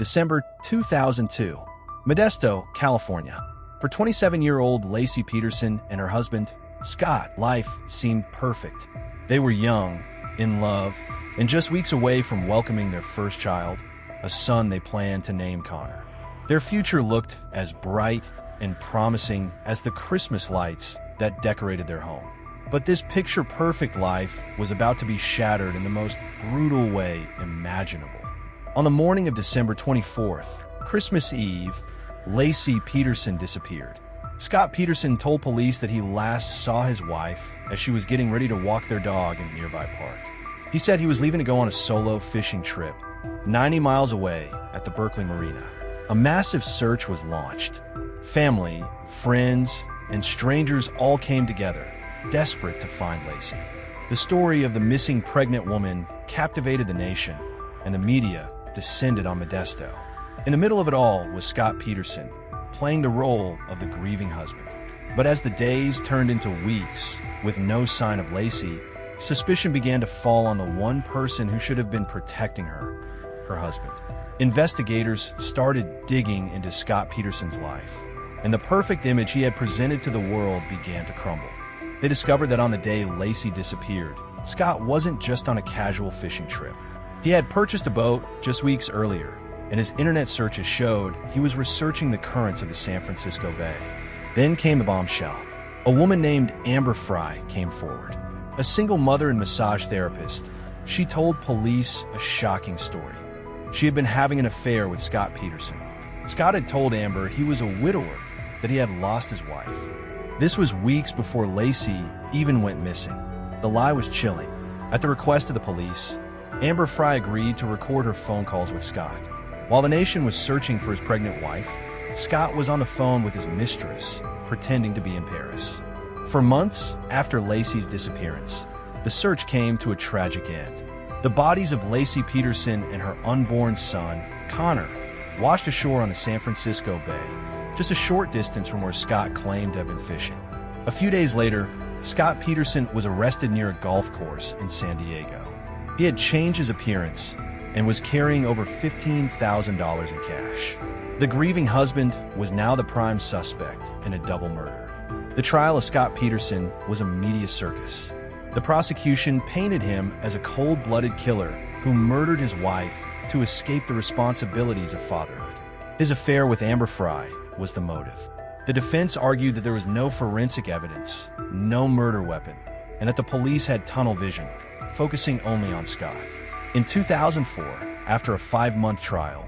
December 2002, Modesto, California. For 27-year-old Lacey Peterson and her husband, Scott, life seemed perfect. They were young, in love, and just weeks away from welcoming their first child, a son they planned to name Connor. Their future looked as bright and promising as the Christmas lights that decorated their home. But this picture-perfect life was about to be shattered in the most brutal way imaginable. On the morning of December 24th, Christmas Eve, Lacey Peterson disappeared. Scott Peterson told police that he last saw his wife as she was getting ready to walk their dog in a nearby park. He said he was leaving to go on a solo fishing trip 90 miles away at the Berkeley Marina. A massive search was launched. Family, friends, and strangers all came together, desperate to find Lacey. The story of the missing pregnant woman captivated the nation, and the media descended on Modesto. In the middle of it all was Scott Peterson, playing the role of the grieving husband. But as the days turned into weeks with no sign of Lacey, suspicion began to fall on the one person who should have been protecting her, her husband. Investigators started digging into Scott Peterson's life, and the perfect image he had presented to the world began to crumble. They discovered that on the day Lacey disappeared, Scott wasn't just on a casual fishing trip. He had purchased a boat just weeks earlier, and his internet searches showed he was researching the currents of the San Francisco Bay. Then came the bombshell. A woman named Amber Fry came forward. A single mother and massage therapist, she told police a shocking story. She had been having an affair with Scott Peterson. Scott had told Amber he was a widower, that he had lost his wife. This was weeks before Lacey even went missing. The lie was chilling. At the request of the police, Amber Fry agreed to record her phone calls with Scott. While the nation was searching for his pregnant wife, Scott was on the phone with his mistress, pretending to be in Paris. For months after Lacey's disappearance, the search came to a tragic end. The bodies of Lacey Peterson and her unborn son, Connor, washed ashore on the San Francisco Bay, just a short distance from where Scott claimed to have been fishing. A few days later, Scott Peterson was arrested near a golf course in San Diego. He had changed his appearance and was carrying over $15,000 in cash. The grieving husband was now the prime suspect in a double murder. The trial of Scott Peterson was a media circus. The prosecution painted him as a cold-blooded killer who murdered his wife to escape the responsibilities of fatherhood. His affair with Amber Fry was the motive. The defense argued that there was no forensic evidence, no murder weapon, and that the police had tunnel vision, focusing only on Scott. In 2004, after a 5-month trial,